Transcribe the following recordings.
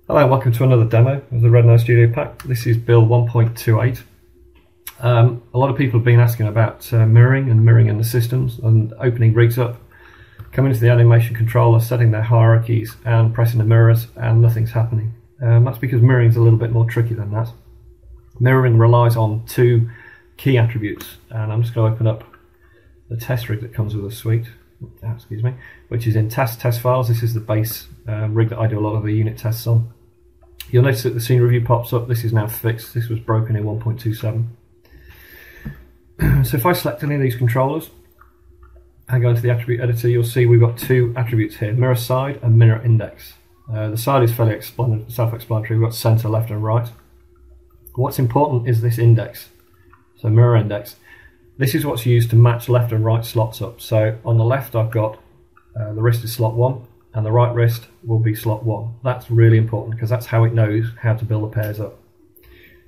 Hello and welcome to another demo of the Red9 Studio Pack. This is build 1.28. A lot of people have been asking about mirroring in the systems and opening rigs up, coming to the animation controller, setting their hierarchies and pressing the mirrors and nothing's happening. That's because mirroring is a little bit more tricky than that. Mirroring relies on two key attributes, and I'm just going to open up the test rig that comes with the suite, which is in test files. This is the base rig that I do a lot of the unit tests on. You'll notice that the scene review pops up. This is now fixed. This was broken in 1.27. So if I select any of these controllers and go into the attribute editor, you'll see we've got two attributes here, mirror side and mirror index. The side is fairly self-explanatory. We've got center, left and right. What's important is this index, so mirror index. This is what's used to match left and right slots up. So on the left I've got the wrist is slot 1 and the right wrist will be slot 1. That's really important because that's how it knows how to build the pairs up.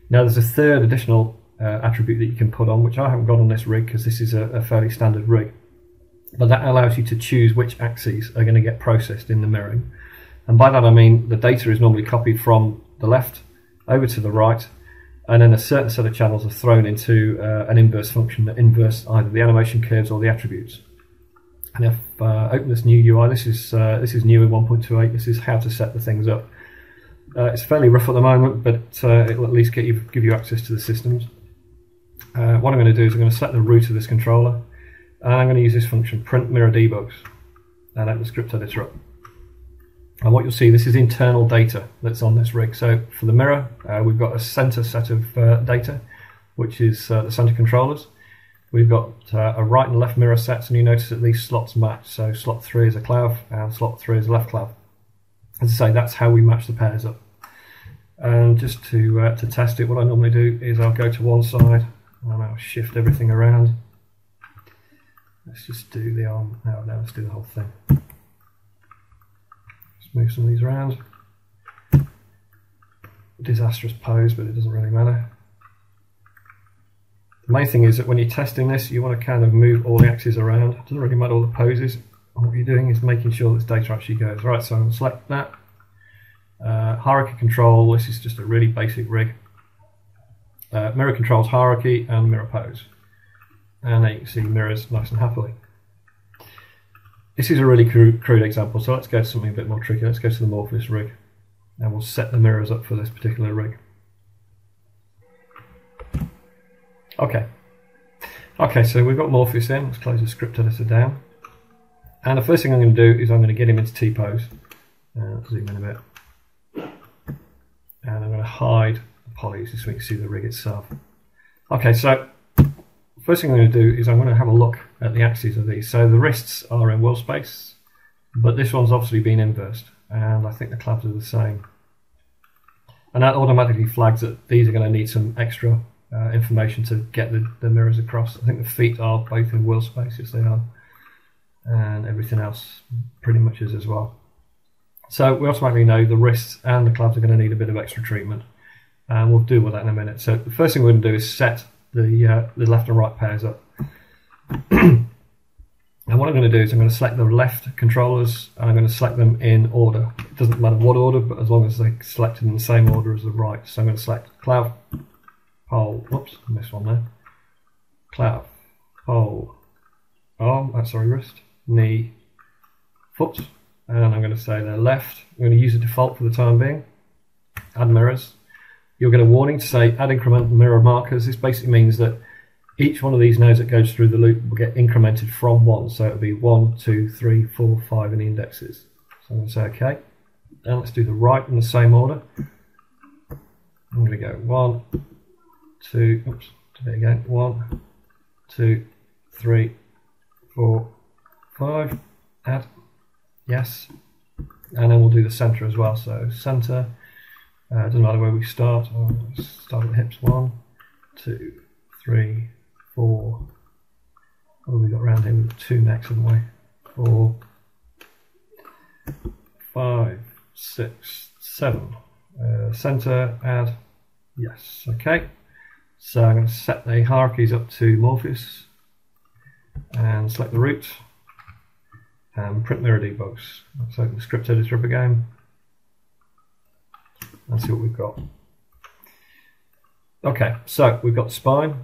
Now there's a third additional attribute that you can put on, which I haven't got on this rig because this is a fairly standard rig. But that allows you to choose which axes are going to get processed in the mirroring. And by that I mean the data is normally copied from the left over to the right, and then a certain set of channels are thrown into an inverse function that inverts either the animation curves or the attributes. And if I open this new UI, this is new in 1.28. This is how to set the things up. It's fairly rough at the moment, but it'll at least give you access to the systems. What I'm going to do is I'm going to select the root of this controller, and I'm going to use this function print mirror debugs, and open the script editor up. And what you'll see, this is internal data that's on this rig. So for the mirror, we've got a center set of data, which is the center controllers. We've got a right and left mirror sets, and you notice that these slots match. So slot 3 is a clav, and slot 3 is a left clav. As I say, that's how we match the pairs up. And just to test it, what I normally do is I'll go to one side, and I'll shift everything around. Let's just do the arm. No, let's do the whole thing. Move some of these around. Disastrous pose, but it doesn't really matter. The main thing is that when you're testing this, you want to kind of move all the axes around. It doesn't really matter all the poses. What you're doing is making sure this data actually goes. Right, so I'm going to select that. Hierarchy control, this is just a really basic rig. Mirror controls hierarchy and mirror pose. And there you can see mirrors nice and happily. This is a really crude example, so let's go to something a bit more tricky. Let's go to the Morpheus rig, and we'll set the mirrors up for this particular rig. Okay, so we've got Morpheus in. Let's close the script editor down. And the first thing I'm going to do is I'm going to get him into T-pose. Zoom in a bit. And I'm going to hide the polys so we can see the rig itself. Okay, so first thing I'm going to do is I'm going to have a look at the axes of these. So the wrists are in world space, but this one's obviously been inversed, and I think the clavs are the same. And that automatically flags that these are going to need some extra information to get the mirrors across. I think the feet are both in world space, yes they are, and everything else pretty much is as well. So we automatically know the wrists and the clavs are going to need a bit of extra treatment, and we'll deal with that in a minute. So the first thing we're going to do is set the left and right pairs up. And what I'm going to do is I'm going to select the left controllers, and I'm going to select them in order. It doesn't matter what order, but as long as they're selected in the same order as the right. So I'm going to select clav, pole, whoops, I missed one there. Clav, pole, arm, wrist, knee, foot, and I'm going to say the left. I'm going to use the default for the time being. Add mirrors. You'll get a warning to say add increment mirror markers. This basically means that each one of these nodes that goes through the loop will get incremented from 1. So it'll be 1, 2, 3, 4, 5 in the indexes. So I'm going to say OK. And let's do the right in the same order. I'm going to go 1, 2, oops, do it again. 1, 2, 3, 4, 5. Add. Yes. And then we'll do the center as well. So center. Doesn't matter where we start. Let's start at the hips. 1, 2, 3, 4. What have we got around here? We've got 2 necks, haven't we? 4, 5, 6, 7. Center, add. Yes. Okay. So I'm going to set the hierarchies up to Morpheus and select the root and print mirror debugs. Let's open the script editor up again. and see what we've got. Okay, so we've got the spine,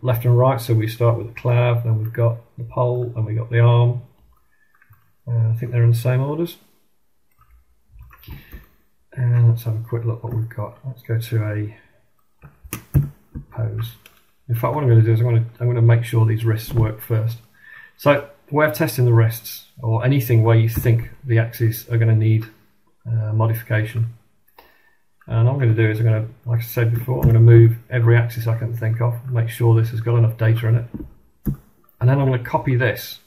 left and right, so we start with the clav, then we've got the pole, and we've got the arm. I think they're in the same orders. And let's have a quick look what we've got. Let's go to a pose. In fact, what I'm going to do is I'm going to make sure these wrists work first. So the way of testing the wrists, or anything where you think the axes are going to need modification, and I'm going to do is I'm going to, like I said before, I'm going to move every axis I can think of, make sure this has got enough data in it, and then I'm going to copy this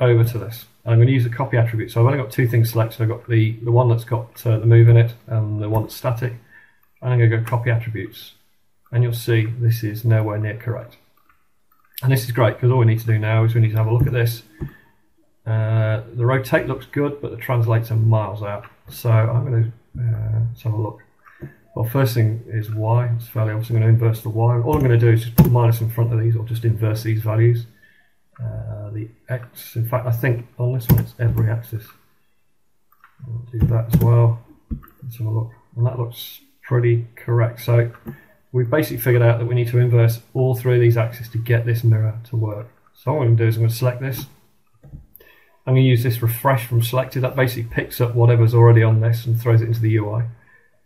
over to this. I'm going to use the copy attribute. So I've only got two things selected. I've got the one that's got the move in it and the one that's static. And I'm going to go copy attributes, and you'll see this is nowhere near correct. And this is great because all we need to do now is we need to have a look at this. The rotate looks good, but the translates are miles out. So I'm going to let's have a look. Well, first thing is Y. It's fairly obvious. I'm going to inverse the Y. All I'm going to do is just put minus in front of these, or just inverse these values. The X, in fact, I think on this one it's every axis. I'll do that as well. Let's have a look. And that looks pretty correct. So we've basically figured out that we need to inverse all three of these axes to get this mirror to work. So what I'm going to do is I'm going to select this. I'm going to use this refresh from selected. That basically picks up whatever's already on this and throws it into the UI.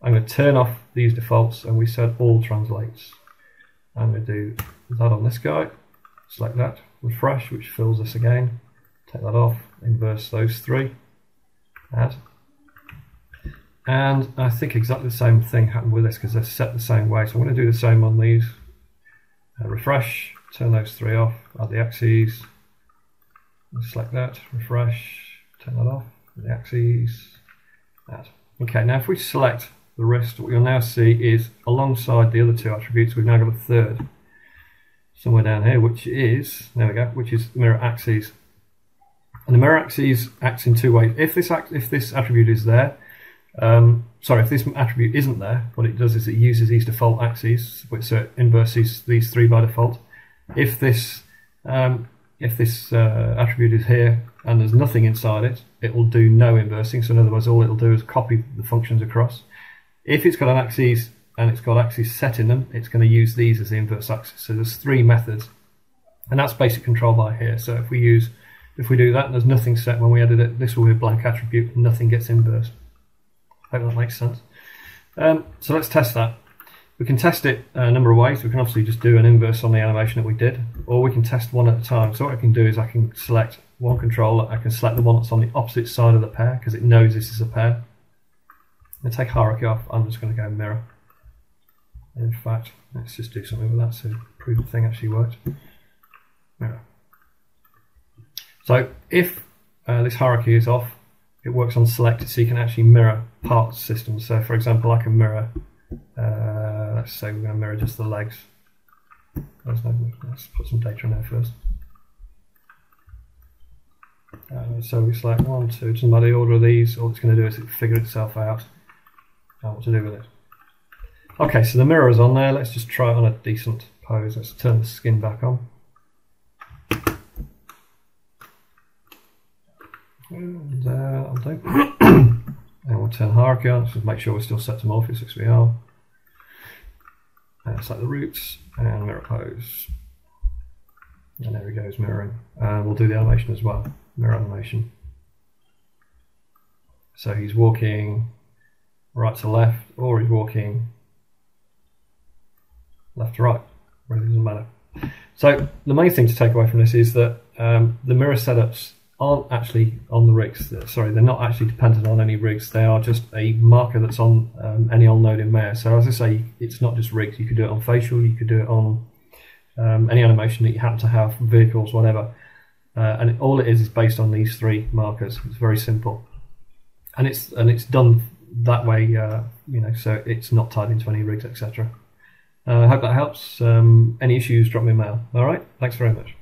I'm going to turn off these defaults, and we said all translates. I'm going to do that on this guy. Select that, refresh, which fills this again. Take that off, inverse those three, add. And I think exactly the same thing happened with this because they're set the same way. So I'm going to do the same on these. Refresh, turn those three off, add the axes. Select that, refresh, turn that off, the axes, add. Okay, now if we select the wrist, what you'll now see is alongside the other two attributes, we've now got a third somewhere down here, which is, there we go, which is mirror axes. And the mirror axes acts in two ways. If this attribute is there, if this attribute isn't there, what it does is it uses these default axes, so it inverses these three by default. If this attribute is here and there's nothing inside it, it will do no inversing. So in other words, all it will do is copy the functions across. If it's got an axis and it's got axes set in them, it's going to use these as the inverse axis. So there's three methods, and that's basic control by here. So if we do that and there's nothing set when we edit it, this will be a blank attribute and nothing gets inversed. Hope that makes sense. So let's test that. We can test it a number of ways. We can obviously just do an inverse on the animation that we did, or we can test one at a time. So what I can do is I can select one controller, I can select the one that's on the opposite side of the pair because it knows this is a pair. I'm going to take hierarchy off, I'm just going to go mirror. In fact, let's just do something with that to prove the thing actually worked. Mirror. So if this hierarchy is off, it works on selected, so you can actually mirror parts systems. So for example, I can mirror, let's say we're going to mirror just the legs. Let's put some data in there first. So we select 1, 2, doesn't matter the order of these, all it's going to do is it figure itself out what to do with it. Okay, so the mirror is on there. Let's just try it on a decent pose. Let's turn the skin back on. And I'll do. And we'll turn hierarchy on. Let's just make sure we're still set to Morpheus, which we are. Select the roots and mirror pose. And there he goes, mirroring. And we'll do the animation as well. Mirror animation. So he's walking right to left, or he's walking left to right, where it doesn't matter. So the main thing to take away from this is that the mirror setups aren't actually on the rigs. Sorry, they're not actually dependent on any rigs. They are just a marker that's on any on node in Maya. So as I say, it's not just rigs. You could do it on facial, you could do it on any animation that you happen to have, vehicles, whatever. And all it is based on these three markers. It's very simple, and it's done that way. So it's not tied into any rigs, etc. I hope that helps. Any issues, drop me a mail. All right, thanks very much.